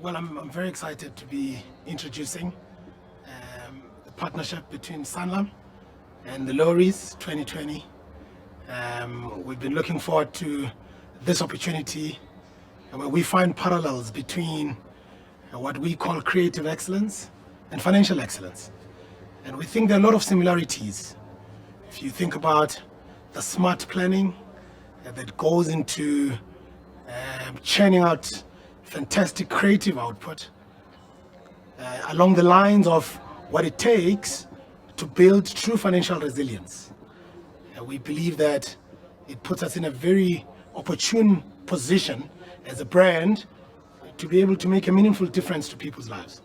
Well, I'm very excited to be introducing the partnership between Sanlam and the Loeries 2020. We've been looking forward to this opportunity where we find parallels between what we call creative excellence and financial excellence. And we think there are a lot of similarities. If you think about the smart planning that goes into churning out fantastic creative output along the lines of what it takes to build true financial resilience. We believe that it puts us in a very opportune position as a brand to be able to make a meaningful difference to people's lives.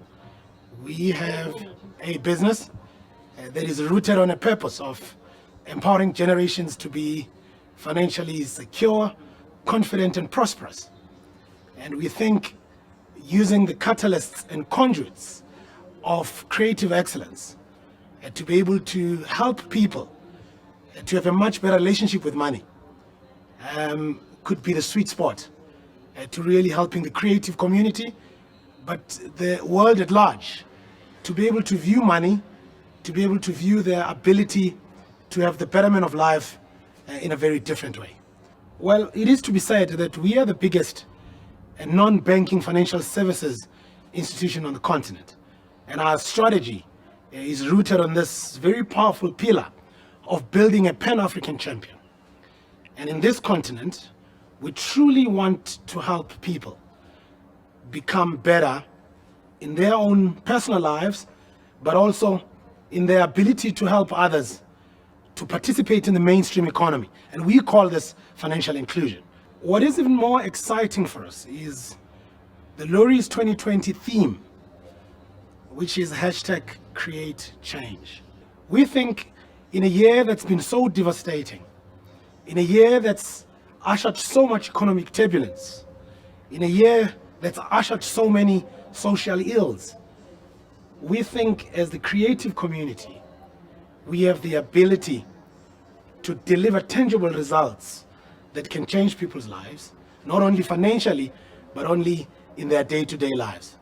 We have a business that is rooted on a purpose of empowering generations to be financially secure, confident, and prosperous. And we think using the catalysts and conduits of creative excellence to be able to help people to have a much better relationship with money could be the sweet spot to really helping the creative community, but the world at large, to be able to view money, to be able to view their ability to have the betterment of life in a very different way. Well, it is to be said that we are the biggest non-banking financial services institution on the continent. And our strategy is rooted on this very powerful pillar of building a Pan-African champion. And in this continent, we truly want to help people become better in their own personal lives, but also in their ability to help others to participate in the mainstream economy. And we call this financial inclusion. What is even more exciting for us is the Loeries 2020 theme, which is #CreateChange. We think in a year that's been so devastating, in a year that's ushered so much economic turbulence, in a year that's ushered so many social ills, we think as the creative community, we have the ability to deliver tangible results that can change people's lives, not only financially, but only in their day-to-day lives.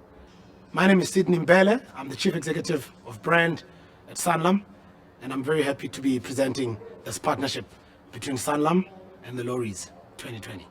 My name is Sydney Mbele. I'm the Chief Executive of Brand at Sanlam, and I'm very happy to be presenting this partnership between Sanlam and the Loeries 2020.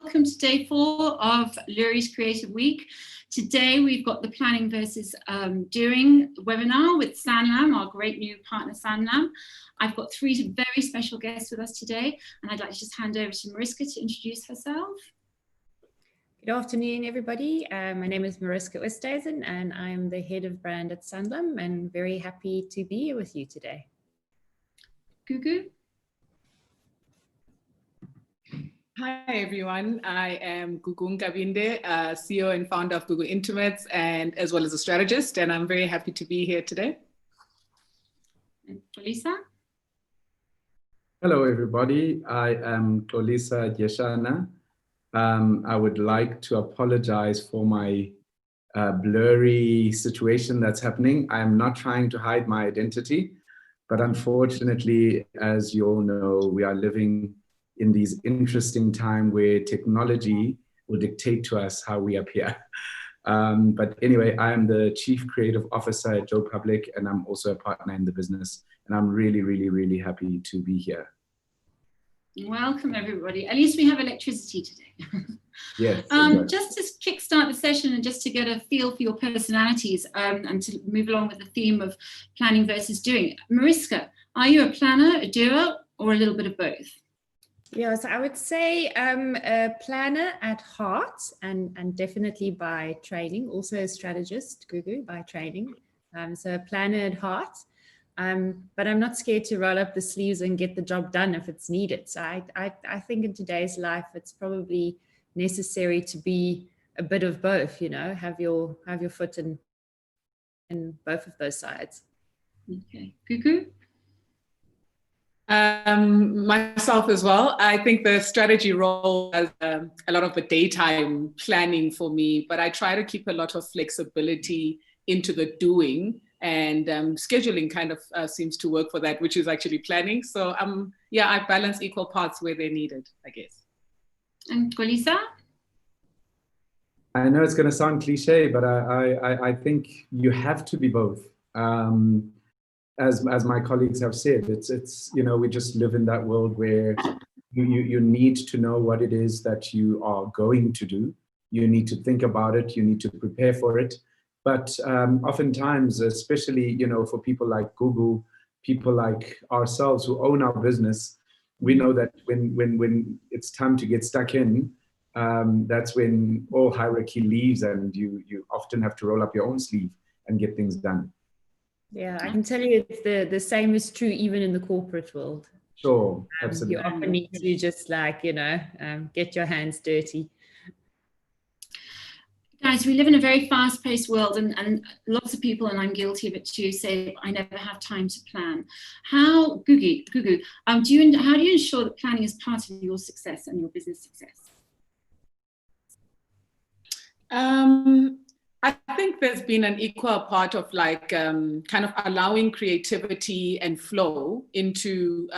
Welcome to day 4 of Loeries Creative Week. Today we've got the Planning versus Doing webinar with Sanlam, our great new partner Sanlam. I've got 3 very special guests with us today, and I'd like to just hand over to Mariska to introduce herself. Good afternoon, everybody. My name is Mariska Oosthuizen, and I'm the head of brand at Sanlam, and very happy to be here with you today. Gugu. Hi, everyone. I am Gugu Nkabinde, CEO and founder of Gugu Intimates, and as well as a strategist, and I'm very happy to be here today. Xolisa. Hello, everybody. I am Xolisa Dyeshana. I would like to apologize for my blurry situation that's happening. I'm not trying to hide my identity, but unfortunately, as you all know, we are living in these interesting time where technology will dictate to us how we appear. But anyway, I am the Chief Creative Officer at Joe Public, and I'm also a partner in the business. And I'm really, really, really happy to be here. Welcome, everybody. At least we have electricity today. Yes. Just to kickstart the session and just to get a feel for your personalities and to move along with the theme of planning versus doing. Mariska, are you a planner, a doer, or a little bit of both? Yes, I would say a planner at heart and definitely by training, also a strategist, Gugu, by training. So a planner at heart. But I'm not scared to roll up the sleeves and get the job done if it's needed. So I think in today's life, it's probably necessary to be a bit of both, you know, have your foot in both of those sides. Okay, Gugu? Myself as well. I think the strategy role has a lot of the daytime planning for me, but I try to keep a lot of flexibility into the doing, and scheduling kind of seems to work for that, which is actually planning. So yeah, I balance equal parts where they're needed, I guess. And Xolisa? I know it's going to sound cliche, but I think you have to be both. As my colleagues have said, it's you know, we just live in that world where you need to know what it is that you are going to do. You need to think about it. You need to prepare for it. But oftentimes, especially, you know, for people like Gugu, people like ourselves who own our business, we know that when it's time to get stuck in, that's when all hierarchy leaves, and you often have to roll up your own sleeve and get things done. Yeah, I can tell you the same is true even in the corporate world. Sure, absolutely. You often need to just, like, you know, get your hands dirty. Guys, we live in a very fast-paced world, and lots of people, and I'm guilty of it too, say I never have time to plan. How, Gugu, how do you ensure that planning is part of your success and your business success? I think there's been an equal part of like kind of allowing creativity and flow into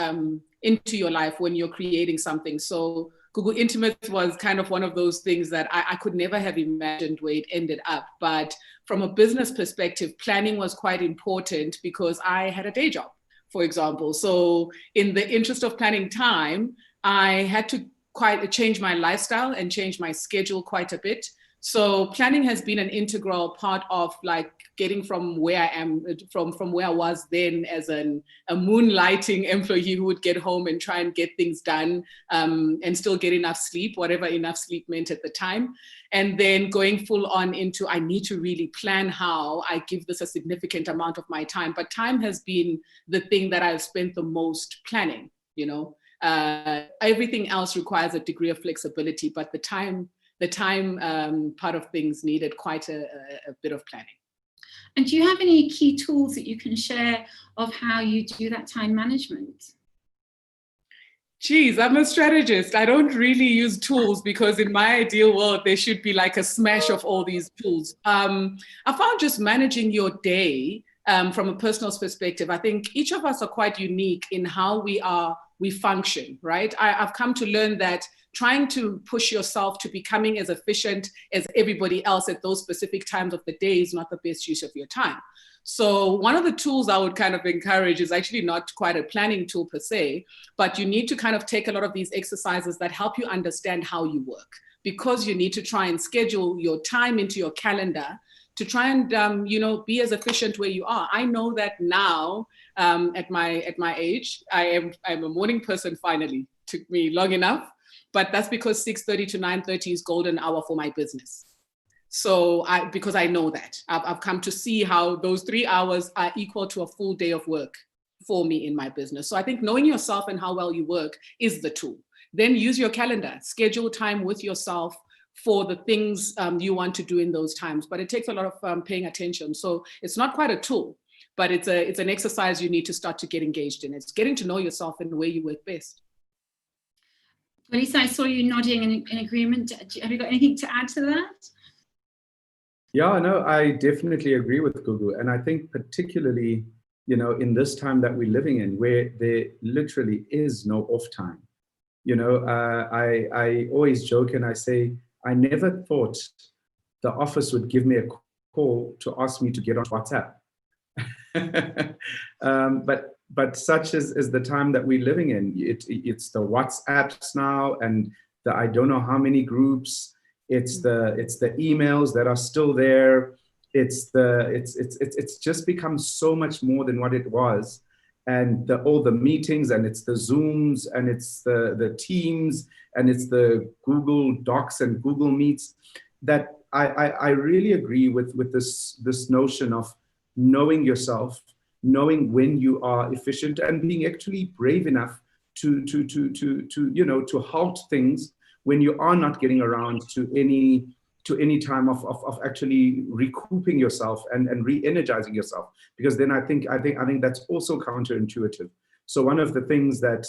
your life when you're creating something. So Gugu Intimates was kind of one of those things that I could never have imagined where it ended up. But from a business perspective, planning was quite important because I had a day job, for example. So in the interest of planning time, I had to quite change my lifestyle and change my schedule quite a bit. So planning has been an integral part of like getting from where I am, from where I was then as a moonlighting employee who would get home and try and get things done and still get enough sleep, whatever enough sleep meant at the time. And then going full on into, I need to really plan how I give this a significant amount of my time. But time has been the thing that I've spent the most planning, you know. Everything else requires a degree of flexibility, but the time part of things needed quite a bit of planning. And do you have any key tools that you can share of how you do that time management? Geez, I'm a strategist. I don't really use tools because in my ideal world, there should be like a smash of all these tools. I found just managing your day from a personal perspective, I think each of us are quite unique in how we function, right? I've come to learn that trying to push yourself to becoming as efficient as everybody else at those specific times of the day is not the best use of your time. So one of the tools I would kind of encourage is actually not quite a planning tool per se, but you need to kind of take a lot of these exercises that help you understand how you work, because you need to try and schedule your time into your calendar to try and be as efficient where you are. I know that now at my age, I'm a morning person finally. Took me long enough. But that's because 6:30 to 9:30 is golden hour for my business. So because I know that, I've come to see how those 3 hours are equal to a full day of work for me in my business. So I think knowing yourself and how well you work is the tool. Then use your calendar, schedule time with yourself for the things you want to do in those times. But it takes a lot of paying attention. So it's not quite a tool, but it's an exercise you need to start to get engaged in. It's getting to know yourself and where you work best. Xolisa, I saw you nodding in agreement. Have you got anything to add to that? Yeah, no, I definitely agree with Gugu. And I think particularly, in this time that we're living in, where there literally is no off time. I always joke and I say, I never thought the office would give me a call to ask me to get on WhatsApp. But such is the time that we're living in. It's the WhatsApps now, and the I don't know how many groups. It's the emails that are still there. It's just become so much more than what it was, and all the meetings, and it's the Zooms, and it's the Teams, and it's the Google Docs and Google Meets. That I really agree with this notion of knowing yourself knowing when you are efficient, and being actually brave enough to halt things when you are not getting around to any time of actually recouping yourself and re-energizing yourself, because then I think that's also counterintuitive. So one of the things that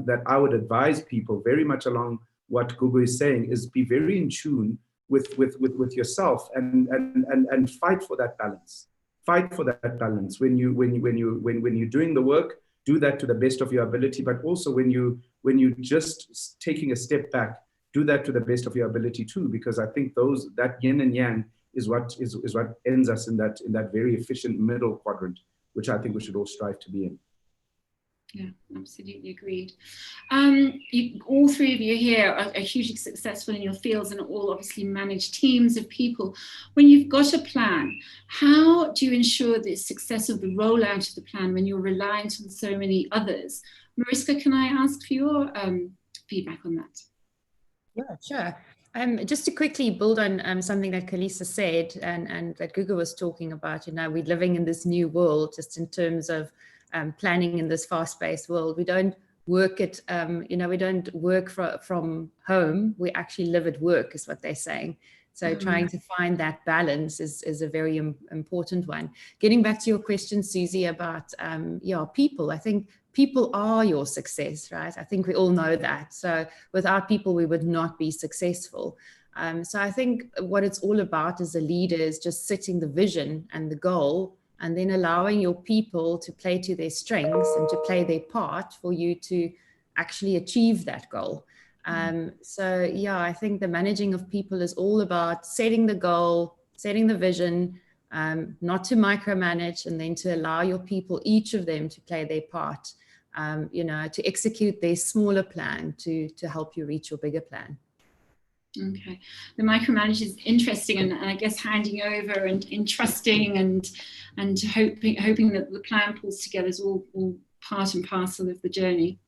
that I would advise people, very much along what Gugu is saying, is be very in tune with yourself and fight for that balance. Fight for that balance when you're doing the work. Do that to the best of your ability, but also when you just taking a step back, do that to the best of your ability too, because I think that yin and yang is what ends us in that very efficient middle quadrant, which I think we should all strive to be in. Yeah, absolutely agreed. All three of you here are hugely successful in your fields and all obviously manage teams of people. When you've got a plan, how do you ensure the success of the rollout of the plan when you're reliant on so many others? Mariska, can I ask for your feedback on that? Yeah, sure. Just to quickly build on something that Xolisa said and that Gugu was talking about, we're living in this new world just in terms of planning in this fast-paced world. We don't work at, we don't work from home. We actually live at work, is what they're saying. So trying to find that balance is a very important one. Getting back to your question, Suzie, about people, I think people are your success, right? I think we all know that. So without people, we would not be successful. So I think what it's all about as a leader is just setting the vision and the goal, and then allowing your people to play to their strengths and to play their part for you to actually achieve that goal. So yeah, I think the managing of people is all about setting the goal, setting the vision, not to micromanage, and then to allow your people, each of them, to play their part, to execute their smaller plan to help you reach your bigger plan. Okay, the micromanage is interesting, and I guess handing over and entrusting and hoping that the plan pulls together is all part and parcel of the journey.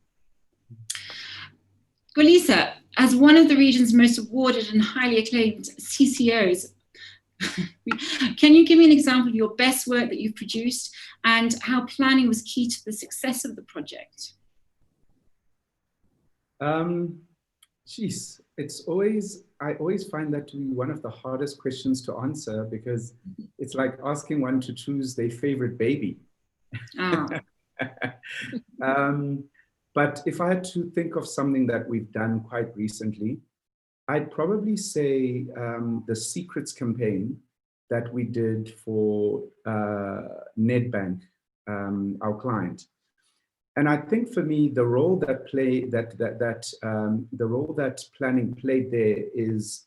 Xolisa, as one of the region's most awarded and highly acclaimed CCOs, can you give me an example of your best work that you've produced and how planning was key to the success of the project? I always find that to be one of the hardest questions to answer, because it's like asking one to choose their favorite baby. Oh. But if I had to think of something that we've done quite recently, I'd probably say the Secrets campaign that we did for Nedbank, our client. And I think for me, the role that planning played there is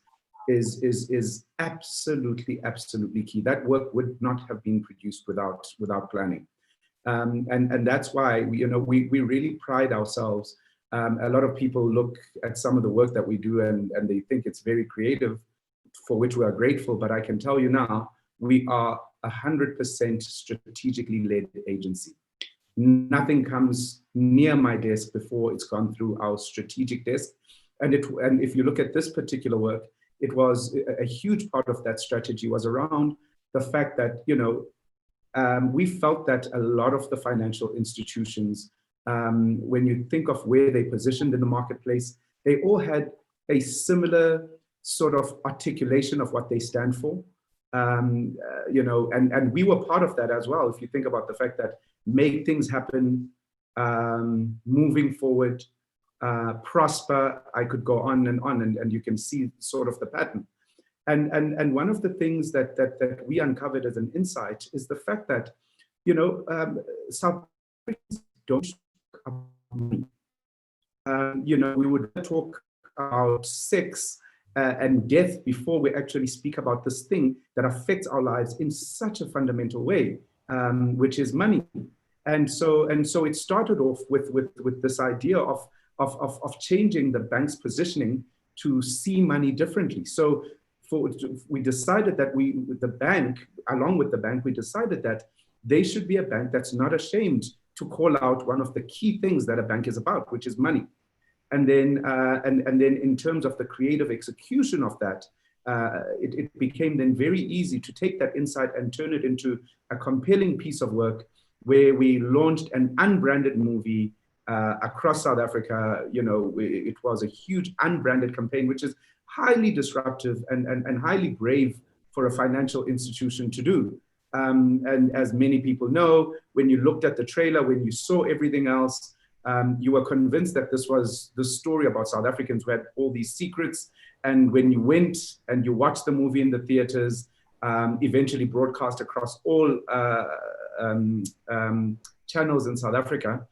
absolutely key. That work would not have been produced without planning. And that's why we really pride ourselves. A lot of people look at some of the work that we do and they think it's very creative, for which we are grateful. But I can tell you now, we are 100% strategically led agency. Nothing comes near my desk before it's gone through our strategic desk. And if you look at this particular work, it was a huge part of that strategy was around the fact that, we felt that a lot of the financial institutions, when you think of where they positioned in the marketplace, they all had a similar sort of articulation of what they stand for. And we were part of that as well. If you think about the fact that make things happen, moving forward, prosper, I could go on and you can see sort of the pattern. And one of the things that we uncovered as an insight is the fact that, South Africans don't talk about money. We would talk about sex and death before we actually speak about this thing that affects our lives in such a fundamental way, which is money. And so it started off with this idea of changing the bank's positioning to see money differently. So we decided that along with the bank, we decided that they should be a bank that's not ashamed to call out one of the key things that a bank is about, which is money. And then in terms of the creative execution of that, it became then very easy to take that insight and turn it into a compelling piece of work where we launched an unbranded movie across South Africa. You know, it was a huge unbranded campaign, which is highly disruptive and highly brave for a financial institution to do. And as many people know, when you looked at the trailer, when you saw everything else, you were convinced that this was the story about South Africans who had all these secrets. And when you went and you watched the movie in the theaters, eventually broadcast across all channels in South Africa,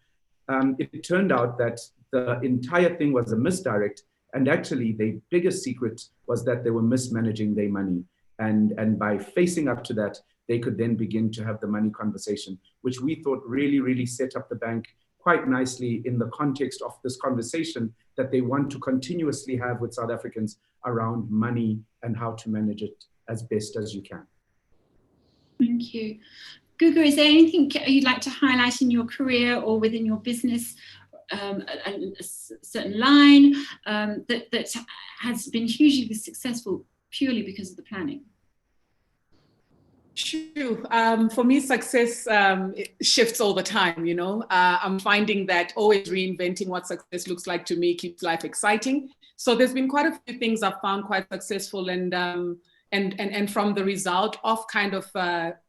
it turned out that the entire thing was a misdirect. And actually, the biggest secret was that they were mismanaging their money. And by facing up to that, they could then begin to have the money conversation, which we thought really, really set up the bank quite nicely in the context of this conversation that they want to continuously have with South Africans around money and how to manage it as best as you can. Thank you. Gugu, is there anything you'd like to highlight in your career or within your business, a certain line that has been hugely successful purely because of the planning? Sure. For me, success it shifts all the time, you know. I'm finding that always reinventing what success looks like to me keeps life exciting. So there's been quite a few things I've found quite successful, and from the result of kind of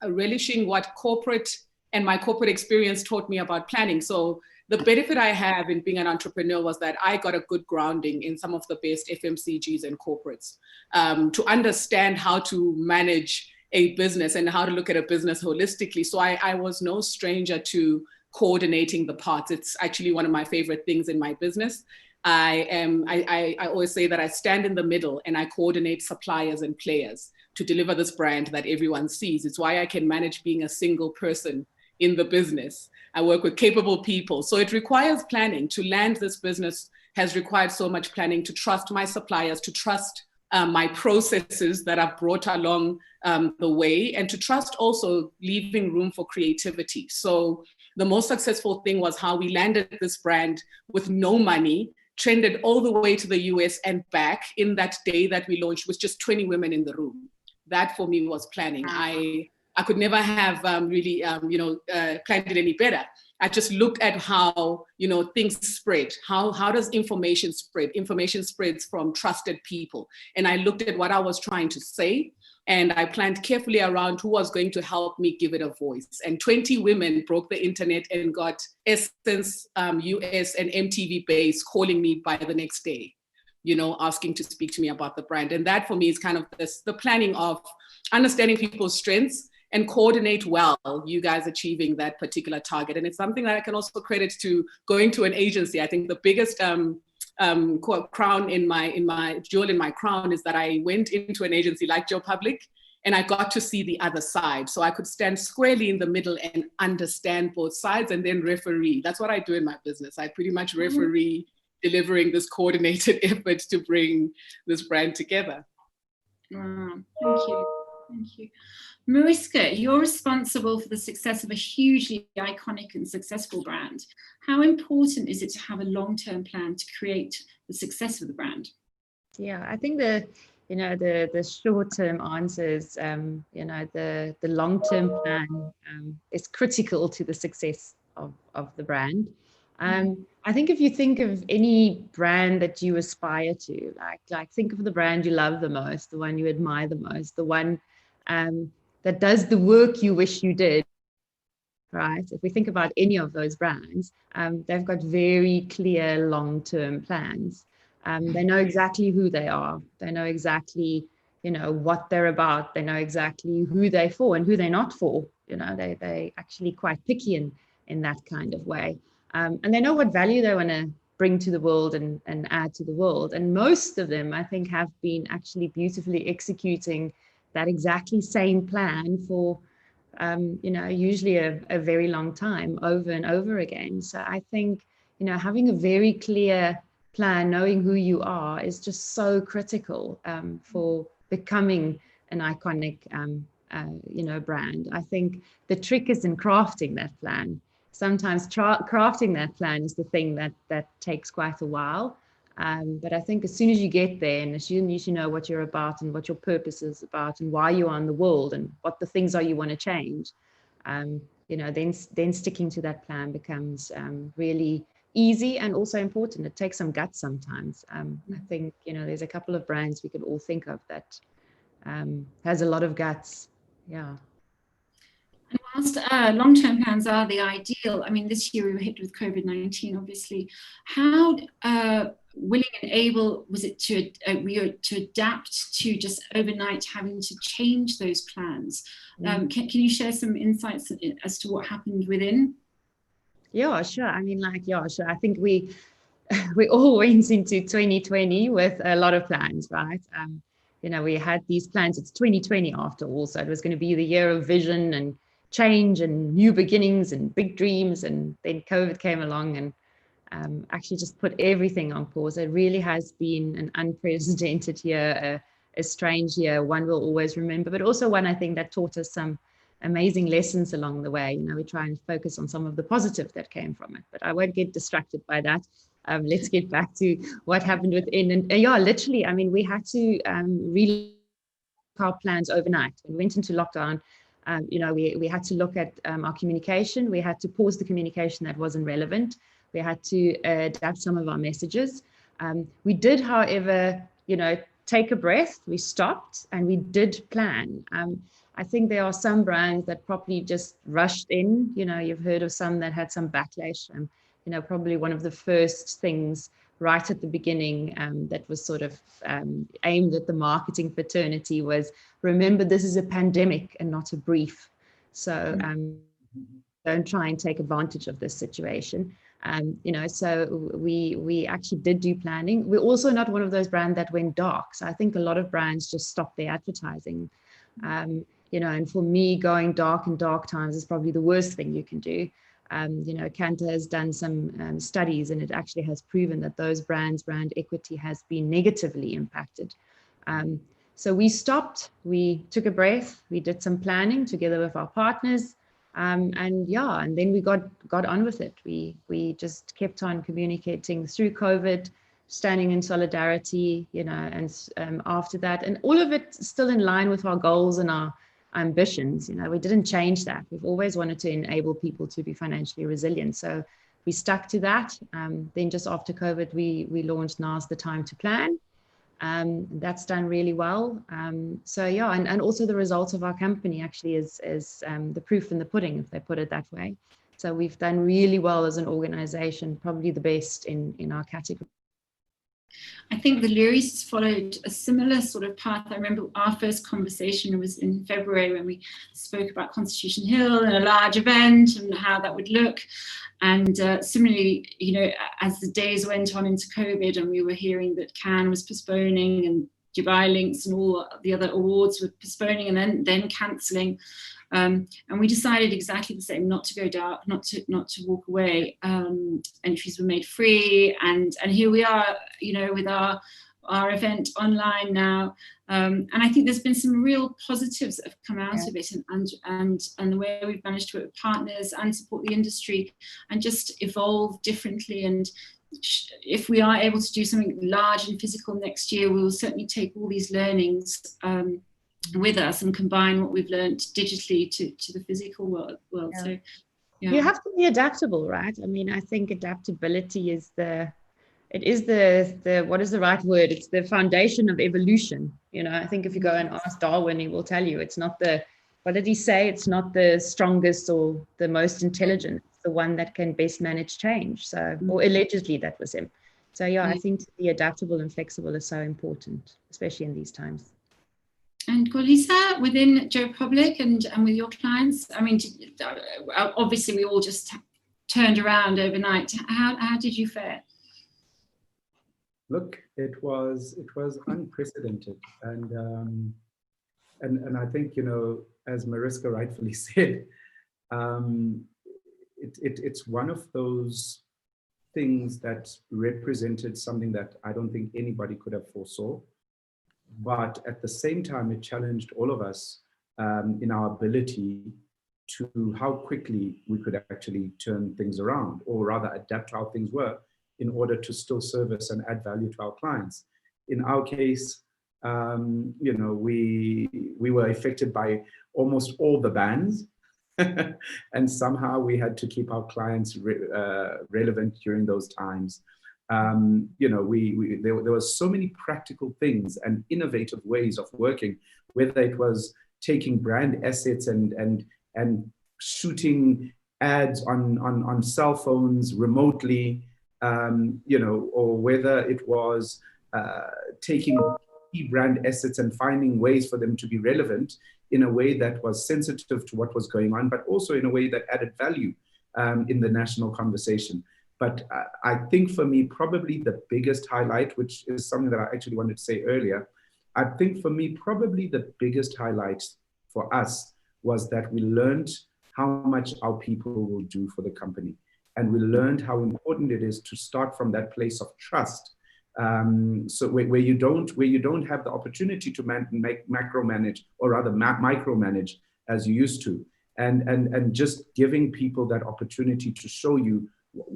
relishing what corporate and my corporate experience taught me about planning. So the benefit I have in being an entrepreneur was that I got a good grounding in some of the best FMCGs and corporates to understand how to manage a business and how to look at a business holistically. So I was no stranger to coordinating the parts. It's actually one of my favorite things in my business. I always say that I stand in the middle and I coordinate suppliers and players to deliver this brand that everyone sees. It's why I can manage being a single person in the business. I work with capable people. So it requires planning. To land this business has required so much planning, to trust my suppliers, to trust my processes that I've brought along the way, and to trust also leaving room for creativity. So the most successful thing was how we landed this brand with no money, trended all the way to the US and back in that day that we launched with just 20 women in the room. That for me was planning. I could never have really planned it any better. I just looked at how, you know, things spread. How does information spread? Information spreads from trusted people. And I looked at what I was trying to say, and I planned carefully around who was going to help me give it a voice. And 20 women broke the internet and got Essence, US and MTV Base calling me by the next day, you know, asking to speak to me about the brand. And that for me is kind of the planning of understanding people's strengths and coordinate well, you guys achieving that particular target. And it's something that I can also credit to going to an agency. I think the biggest crown in my jewel in my crown is that I went into an agency like Joe Public, and I got to see the other side. So I could stand squarely in the middle and understand both sides and then referee. That's what I do in my business. I pretty much referee delivering this coordinated effort to bring this brand together. Thank you. Thank you. Mariska, you're responsible for the success of a hugely iconic and successful brand. How important is it to have a long-term plan to create the success of the brand? Yeah, I think the short-term answers, the long-term plan is critical to the success of the brand. I think if you think of any brand that you aspire to, like think of the brand you love the most, the one you admire the most, the one that does the work you wish you did, right? If we think about any of those brands, they've got very clear long-term plans. They know exactly who they are. They know exactly, what they're about. They know exactly who they're for and who they're not for. They actually quite picky in that kind of way. And they know what value they want to bring to the world and add to the world. And most of them, I think, have been actually beautifully executing that exactly same plan for, usually a very long time, over and over again. So I think, having a very clear plan, knowing who you are, is just so critical for becoming an iconic, brand. I think the trick is in crafting that plan. Sometimes crafting that plan is the thing that takes quite a while. But I think as soon as you get there, and as soon as you know what you're about and what your purpose is about and why you're on the world and what the things are you want to change, then sticking to that plan becomes really easy and also important. It takes some guts sometimes. I think, there's a couple of brands we could all think of that has a lot of guts. Yeah. And whilst long-term plans are the ideal, I mean, this year we were hit with COVID-19, obviously. How willing and able was it to adapt to just overnight having to change those plans? Can you share some insights as to what happened within? Yeah, sure. I mean, sure. I think we all went into 2020 with a lot of plans, right? We had these plans. It's 2020 after all, so it was going to be the year of vision and change and new beginnings and big dreams. And then COVID came along and actually just put everything on pause. It really has been an unprecedented year, a strange year, one we'll always remember, but also one I think that taught us some amazing lessons along the way. We try and focus on some of the positive that came from it, but I won't get distracted by that. Let's get back to what happened within. And literally, I mean, we had to relook our plans overnight. We went into lockdown. We had to look at our communication. We had to pause the communication that wasn't relevant. We had to adapt some of our messages. We did, however, take a breath. We stopped and we did plan. I think there are some brands that probably just rushed in. You've heard of some that had some backlash. Probably one of the first things right at the beginning that was sort of aimed at the marketing fraternity was, remember, this is a pandemic and not a brief. So don't try and take advantage of this situation. So we actually did do planning. We're also not one of those brands that went dark. So I think a lot of brands just stopped their advertising. And for me, going dark in dark times is probably the worst thing you can do. Kantar has done some studies, and it actually has proven that those brand equity has been negatively impacted. So we stopped, we took a breath, we did some planning together with our partners, and then we got on with it. We just kept on communicating through COVID, standing in solidarity, and after that, and all of it still in line with our goals and our ambitions. We didn't change that. We've always wanted to enable people to be financially resilient. So we stuck to that. Then just after COVID, we launched Now's the Time to Plan. That's done really well. And also the results of our company actually is the proof in the pudding, if they put it that way. So we've done really well as an organization, probably the best in our category. I think the Loeries has followed a similar sort of path. I remember our first conversation was in February when we spoke about Constitution Hill and a large event and how that would look. And similarly, as the days went on into COVID and we were hearing that Cannes was postponing and Dubai Links and all the other awards were postponing and then cancelling. And we decided exactly the same, not to go dark, not to walk away. Entries were made free, and here we are, with our event online now. And I think there's been some real positives that have come out of it, and the way we've managed to work with partners and support the industry and just evolve differently. And if we are able to do something large and physical next year, we will certainly take all these learnings with us and combine what we've learned digitally to the physical world. Yeah. So you have to be adaptable, right? I mean, I think adaptability is the what is the right word? It's the foundation of evolution. I think if you go and ask Darwin, he will tell you it's not what did he say? It's not the strongest or the most intelligent. It's the one that can best manage change. So, or allegedly that was him. So I think to be adaptable and flexible is so important, especially in these times. And Xolisa, within Joe Public and with your clients, I mean, obviously we all just turned around overnight. How did you fare? Look, it was unprecedented, and I think, as Mariska rightfully said, it's one of those things that represented something that I don't think anybody could have foresaw. But at the same time, it challenged all of us in our ability to how quickly we could actually turn things around, or rather adapt how things were in order to still service and add value to our clients. In our case, we were affected by almost all the bans. And somehow we had to keep our clients relevant during those times. You know, there were so many practical things and innovative ways of working, whether it was taking brand assets and shooting ads on cell phones remotely, you know, or whether it was taking key brand assets and finding ways for them to be relevant in a way that was sensitive to what was going on, but also in a way that added value in the national conversation. But I think for me, probably the biggest highlight, which is something that I actually wanted to say earlier, I think for me, probably the biggest highlight for us was that we learned how much our people will do for the company. And we learned how important it is to start from that place of trust. So where you don't have the opportunity to macromanage, or rather micromanage as you used to, and just giving people that opportunity to show you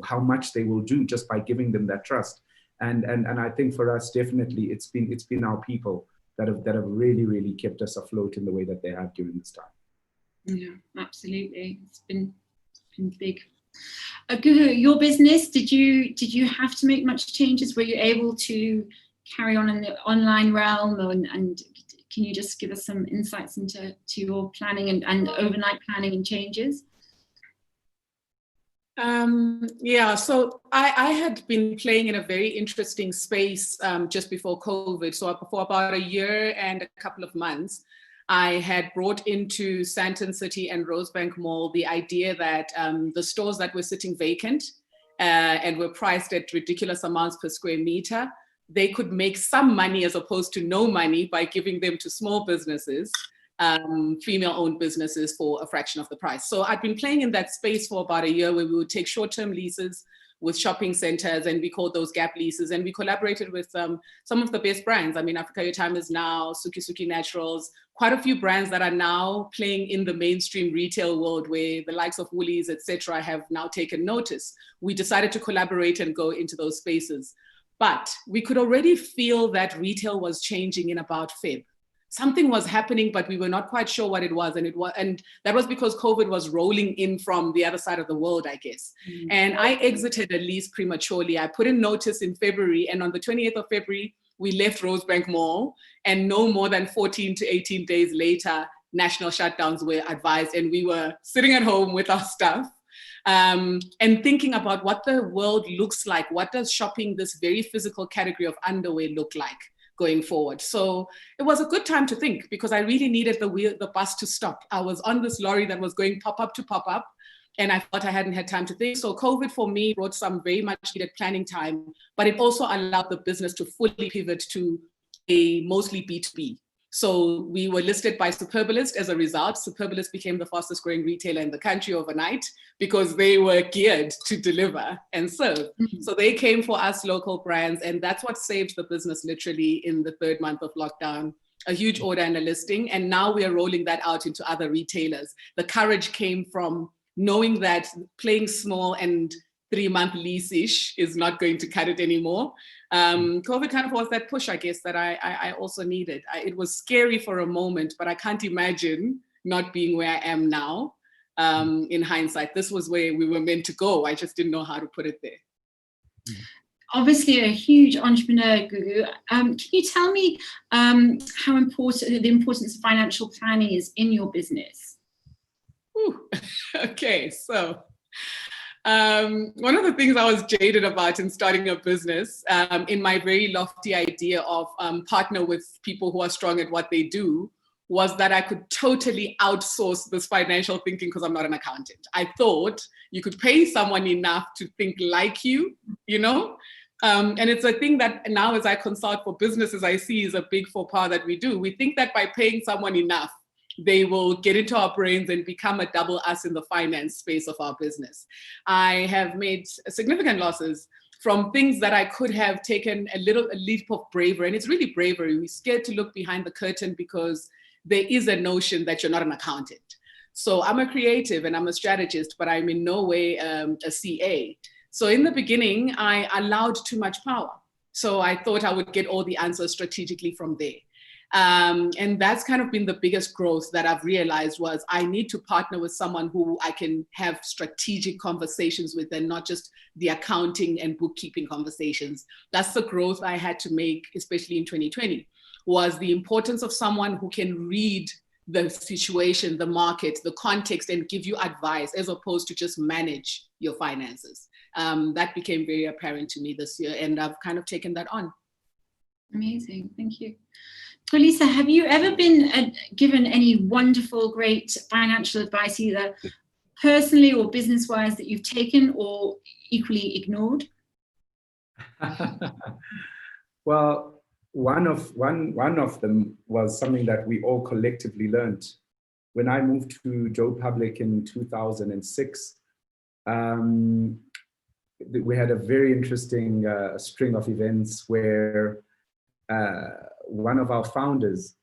how much they will do just by giving them that trust. And I think for us, definitely, it's been our people that have really kept us afloat in the way that they have during this time. Yeah, absolutely. It's been big. Gugu, your business, did you have to make much changes? Were you able to carry on in the online realm? And can you just give us some insights into your planning and overnight planning and changes? Yeah, so I had been playing in a very interesting space just before COVID. So for about a year and a couple of months, I had brought into Sandton City and Rosebank Mall the idea that the stores that were sitting vacant and were priced at ridiculous amounts per square meter, they could make some money as opposed to no money by giving them to small businesses, female-owned businesses, for a fraction of the price. So I'd been playing in that space for about a year, where we would take short-term leases with shopping centers, and we called those gap leases, and we collaborated with some of the best brands. I mean, Africa Your Time is now, Suki Naturals, quite a few brands that are now playing in the mainstream retail world, where the likes of Woolies, etc., have now taken notice. We decided to collaborate and go into those spaces. But we could already feel that retail was changing in about Feb. Something was happening, but we were not quite sure what it was. And that was because COVID was rolling in from the other side of the world, I guess. Mm-hmm. And I exited a lease prematurely. I put in notice in February, and on the 28th of February, we left Rosebank Mall, and no more than 14 to 18 days later, national shutdowns were advised, and we were sitting at home with our stuff and thinking about what the world looks like. What does shopping, this very physical category of underwear, look like going forward? So it was a good time to think, because I really needed the bus to stop. I was on this lorry that was going pop up to pop up, and I thought I hadn't had time to think. So COVID for me brought some very much needed planning time, but it also allowed the business to fully pivot to a mostly B2B. So we were listed by Superbalist as a result. Superbalist became the fastest growing retailer in the country overnight, because they were geared to deliver and serve. Mm-hmm. So they came for us local brands, and that's what saved the business literally in the 3rd month of lockdown. A huge order and a listing, and now we are rolling that out into other retailers. The courage came from knowing that playing small and 3-month lease-ish is not going to cut it anymore. COVID kind of was that push, I guess, that I also needed. It was scary for a moment, but I can't imagine not being where I am now. In hindsight, this was where we were meant to go. I just didn't know how to put it there. Obviously a huge entrepreneur, Gugu. Can you tell me how important the importance of financial planning is in your business? Ooh. Okay, so one of the things I was jaded about in starting a business, in my very lofty idea of partner with people who are strong at what they do, was that I could totally outsource this financial thinking, because I'm not an accountant. I thought you could pay someone enough to think like you, you know? And it's a thing that now, as I consult for businesses, I see is a big faux pas that we do. We think that by paying someone enough, they will get into our brains and become a double us in the finance space of our business. I have made significant losses from things that I could have taken a leap of bravery. And it's really bravery. We're scared to look behind the curtain because there is a notion that you're not an accountant. So I'm a creative and I'm a strategist, but I'm in no way a CA. So in the beginning, I allowed too much power. So I thought I would get all the answers strategically from there. And that's kind of been the biggest growth that I've realized was I need to partner with someone who I can have strategic conversations with and not just the accounting and bookkeeping conversations. That's the growth I had to make, especially in 2020, was the importance of someone who can read the situation, the market, the context, and give you advice as opposed to just manage your finances. That became very apparent to me this year, and I've kind of taken that on. Amazing, thank you. Xolisa, have you ever been given any wonderful, great financial advice, either personally or business-wise, that you've taken or equally ignored? Well, one of them was something that we all collectively learned. When I moved to Joe Public in 2006, we had a very interesting string of events where one of our founders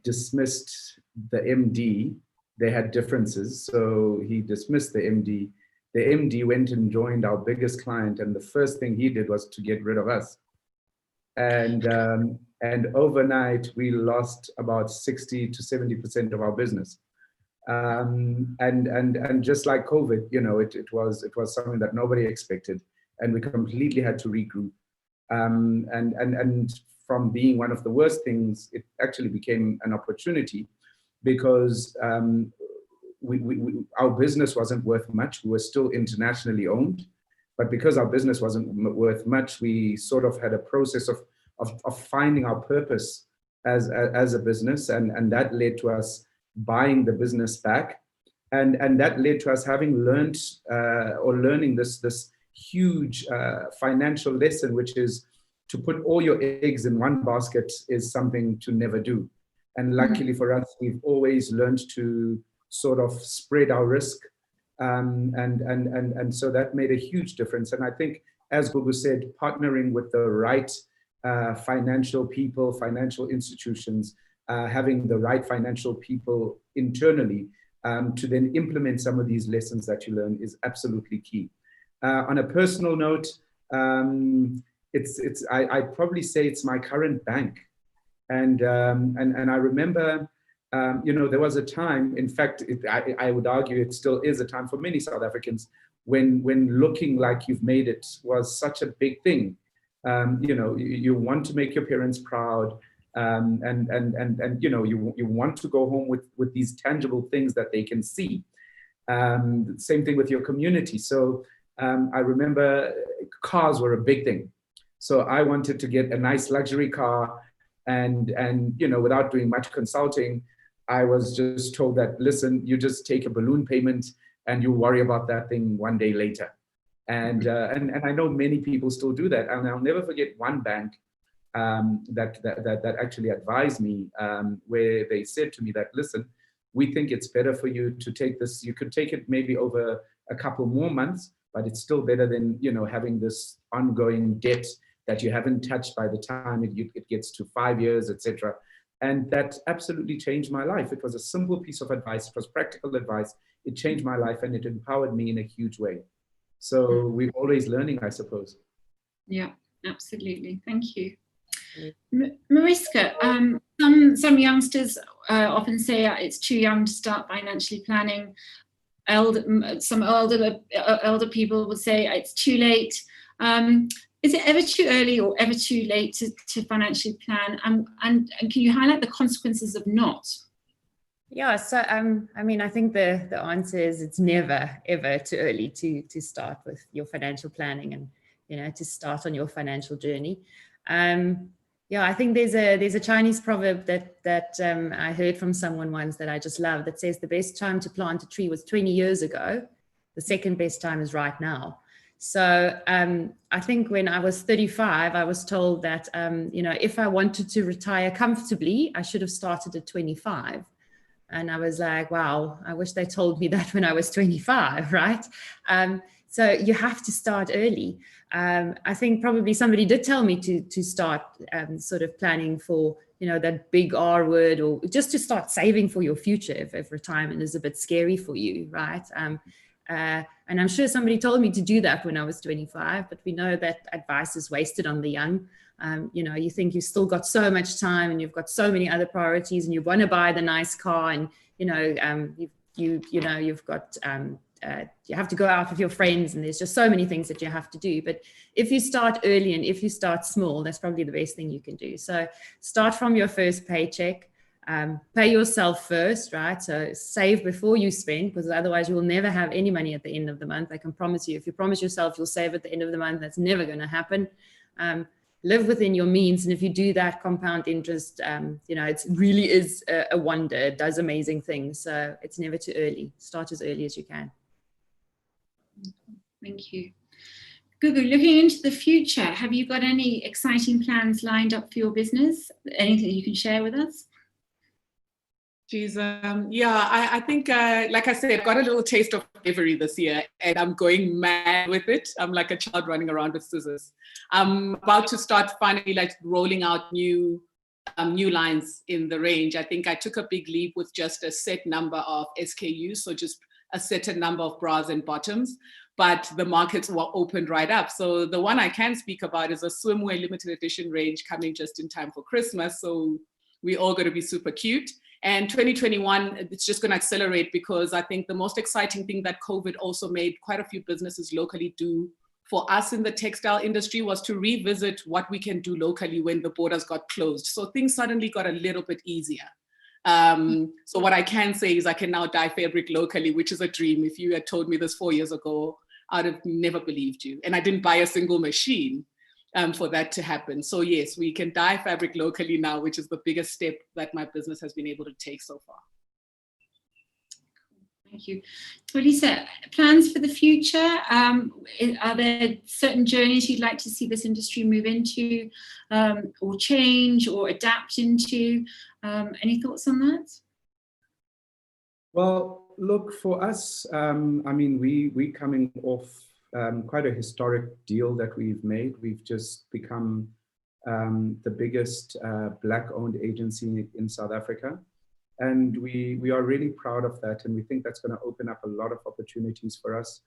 dismissed the MD. They had differences, so he dismissed the MD. The MD went and joined our biggest client, and the first thing he did was to get rid of us. And overnight, we lost about 60 to 70% of our business. And just like COVID, you know, it was something that nobody expected, and we completely had to regroup. And from being one of the worst things, it actually became an opportunity, because our business wasn't worth much. We were still internationally owned, but because our business wasn't worth much, we sort of had a process of finding our purpose as a business, and that led to us buying the business back, and that led to us having learning this huge financial lesson, which is to put all your eggs in one basket is something to never do. And luckily for us, we've always learned to sort of spread our risk, and so that made a huge difference. And I think, as Gugu said, partnering with the right financial people, financial institutions, having the right financial people internally to then implement some of these lessons that you learn is absolutely key. On a personal note, I'd probably say it's my current bank, and I remember, you know, there was a time. In fact, I would argue it still is a time for many South Africans when looking like you've made it was such a big thing. You know, you want to make your parents proud, and you know, you want to go home with these tangible things that they can see. Same thing with your community. So I remember cars were a big thing. So I wanted to get a nice luxury car, and you know, without doing much consulting, I was just told that, listen, you just take a balloon payment and you worry about that thing one day later. And I know many people still do that. And I'll never forget one bank that actually advised me, where they said to me that, listen, we think it's better for you to take this. You could take it maybe over a couple more months, but it's still better than, you know, having this ongoing debt that you haven't touched by the time it gets to 5 years, etc. And that absolutely changed my life. It was a simple piece of advice. It was practical advice. It changed my life, and it empowered me in a huge way. So we're always learning, I suppose. Yeah, absolutely. Thank you. Mariska, some youngsters often say it's too young to start financially planning. Some elder people would say it's too late. Is it ever too early or ever too late to financially plan? And can you highlight the consequences of not? Yeah, so I mean, I think the answer is it's never, ever too early to start with your financial planning and, you know, to start on your financial journey. Yeah, I think there's a Chinese proverb that I heard from someone once that I just love, that says the best time to plant a tree was 20 years ago. The second best time is right now. So I think when I was 35, I was told that, you know, if I wanted to retire comfortably, I should have started at 25. And I was like, wow, I wish they told me that when I was 25, right? So you have to start early. I think probably somebody did tell me to start sort of planning for, you know, that big R word, or just to start saving for your future if retirement is a bit scary for you, right? And I'm sure somebody told me to do that when I was 25, but we know that advice is wasted on the young. You know, you think you've still got so much time and you've got so many other priorities and you want to buy the nice car and, you know, you've got, you have to go out with your friends and there's just so many things that you have to do. But if you start early and if you start small, that's probably the best thing you can do. So start from your first paycheck, pay yourself first, right? So save before you spend, because otherwise you will never have any money at the end of the month. I can promise you, if you promise yourself you'll save at the end of the month, that's never going to happen. Live within your means. And if you do that, compound interest, you know, it really is a wonder. It does amazing things. So it's never too early. Start as early as you can. Thank you. Gugu, looking into the future, have you got any exciting plans lined up for your business? Anything you can share with us? Geez, yeah, I think, like I said, I got a little taste of bravery this year and I'm going mad with it. I'm like a child running around with scissors. I'm about to start finally like rolling out new lines in the range. I think I took a big leap with just a set number of SKUs, so just a certain number of bras and bottoms, but the markets were opened right up. So the one I can speak about is a swimwear limited edition range coming just in time for Christmas. So we're all going to be super cute. And 2021, it's just going to accelerate because I think the most exciting thing that COVID also made quite a few businesses locally do for us in the textile industry was to revisit what we can do locally when the borders got closed. So things suddenly got a little bit easier. So what I can say is I can now dye fabric locally, which is a dream. If you had told me this 4 years ago, I'd have never believed you. And I didn't buy a single machine for that to happen. So yes, we can dye fabric locally now, which is the biggest step that my business has been able to take so far. Thank you. Xolisa, plans for the future? Are there certain journeys you'd like to see this industry move into or change or adapt into? Any thoughts on that? Well, look, for us, I mean, we're coming off quite a historic deal that we've made. We've just become the biggest Black-owned agency in South Africa. And we are really proud of that. And we think that's going to open up a lot of opportunities for us.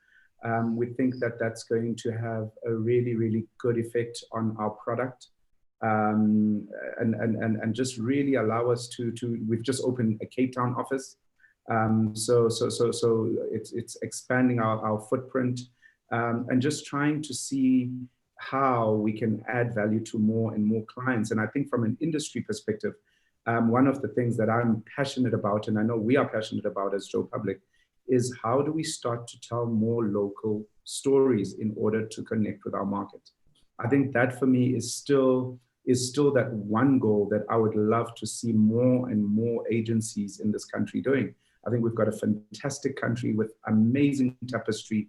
We think that that's going to have a really, really good effect on our product. And just really allow us to we've just opened a Cape Town office. So it's expanding our footprint and just trying to see how we can add value to more and more clients. And I think from an industry perspective, one of the things that I'm passionate about, and I know we are passionate about as Joe Public, is how do we start to tell more local stories in order to connect with our market. I think that for me is still that one goal that I would love to see more and more agencies in this country doing. I think we've got a fantastic country with amazing tapestry,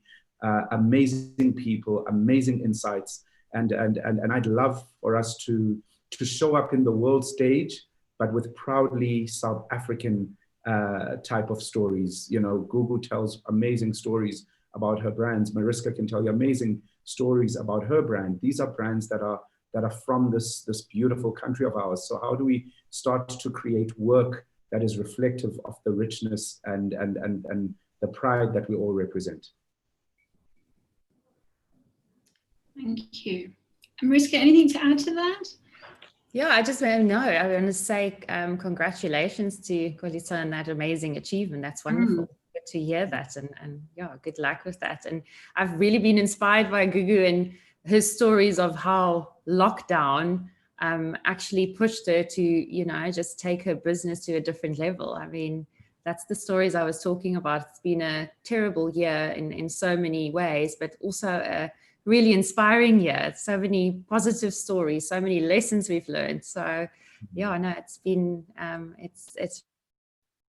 amazing people, amazing insights. And I'd love for us to show up in the world stage, but with proudly South African type of stories. You know, Gugu tells amazing stories about her brands. Mariska can tell you amazing stories about her brand. These are brands that are from this beautiful country of ours. So how do we start to create work that is reflective of the richness and the pride that we all represent? Thank you. Mariska, anything to add to that? Yeah, I just want to say congratulations to Xolisa on that amazing achievement. That's wonderful. Good to hear that, and yeah, good luck with that. And I've really been inspired by Gugu and her stories of how lockdown actually pushed her to, you know, just take her business to a different level. I mean, that's the stories I was talking about. It's been a terrible year in so many ways, but also a really inspiring year. So many positive stories, so many lessons we've learned. So yeah, no, it's been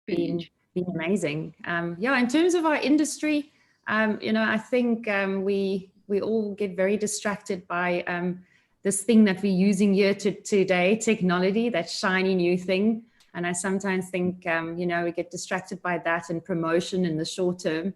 been amazing. Yeah, in terms of our industry, you know, I think we all get very distracted by this thing that we're using here today, technology, that shiny new thing. And I sometimes think, you know, we get distracted by that and promotion in the short term.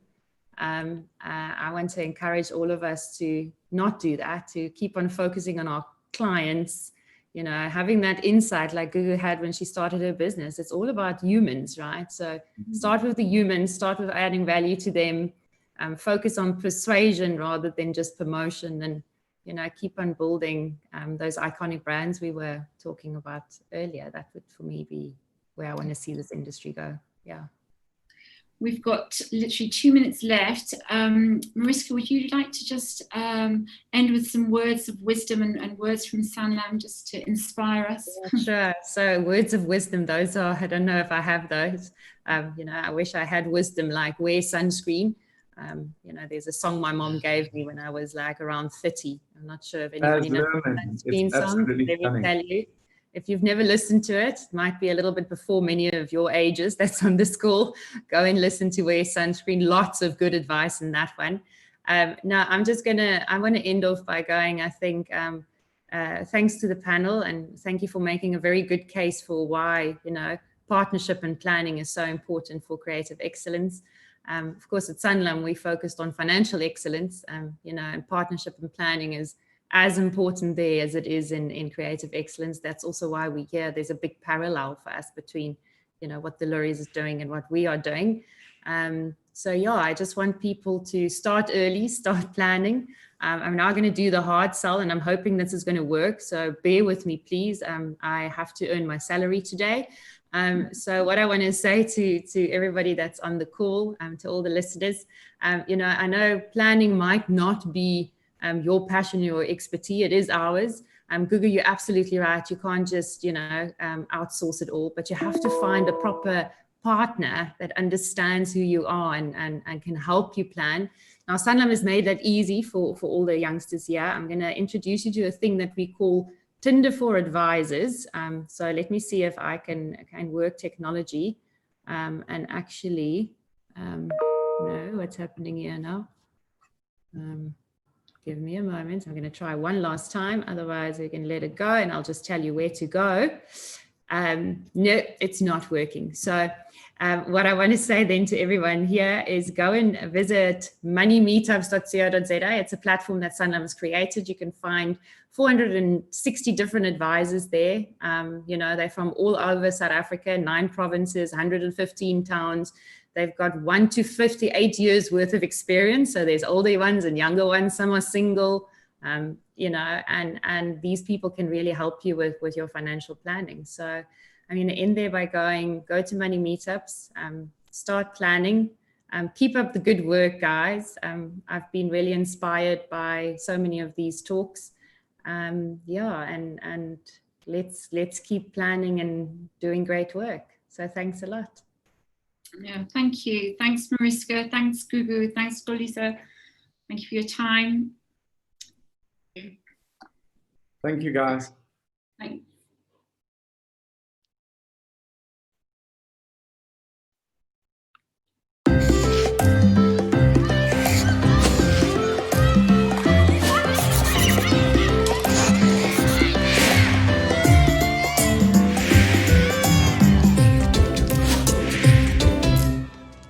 I want to encourage all of us to not do that, to keep on focusing on our clients, you know, having that insight like Gugu had when she started her business. It's all about humans, right? So start with the humans, start with adding value to them, focus on persuasion rather than just promotion, and, you know, keep on building those iconic brands we were talking about earlier. That would, for me, be where I want to see this industry go. Yeah. We've got literally 2 minutes left. Mariska, would you like to just end with some words of wisdom and words from Sanlam just to inspire us? Yeah, sure. So words of wisdom, those are, I don't know if I have those. You know, I wish I had wisdom like wear sunscreen. You know, there's a song my mom gave me when I was like around 30. I'm not sure if anybody knows the sunscreen song. Let me tell you. If you've never listened to it, it might be a little bit before many of your ages that's on this call. Go and listen to Wear Sunscreen. Lots of good advice in that one. Now, I want to end off by going, I think, thanks to the panel, and thank you for making a very good case for why, you know, partnership and planning is so important for creative excellence. Of course, at Sanlam, we focused on financial excellence, you know, and partnership and planning is as important there as it is in creative excellence. That's also why we hear there's a big parallel for us between, you know, what the Loeries is doing and what we are doing. So yeah, I just want people to start early, start planning. I'm now going to do the hard sell, and I'm hoping this is going to work. So bear with me, please. I have to earn my salary today. So what I want to say to everybody that's on the call, to all the listeners, you know, I know planning might not be your passion, your expertise. It is ours. Gugu, you're absolutely right. You can't just, you know, outsource it all, but you have to find a proper partner that understands who you are and can help you plan. Now, Sanlam has made that easy for all the youngsters here. I'm going to introduce you to a thing that we call Tinder for Advisors. So let me see if I can work technology and actually know what's happening here now. Give me a moment. I'm going to try one last time. Otherwise, we can let it go, and I'll just tell you where to go. No, it's not working. So what I want to say then to everyone here is go and visit moneymeetups.co.za. It's a platform that Sanlam has created. You can find 460 different advisors there. You know, they're from all over South Africa, 9 provinces, 115 towns. They've got 1 to 58 years worth of experience. So there's older ones and younger ones. Some are single, you know, and these people can really help you with your financial planning. So I'm going to end there by go to Money Meetups, start planning, keep up the good work, guys. I've been really inspired by so many of these talks. Yeah, and let's keep planning and doing great work. So thanks a lot. Yeah, thank you. Thanks, Mariska. Thanks, Gugu. Thanks, Xolisa. Thank you for your time. Thank you, guys. Thanks.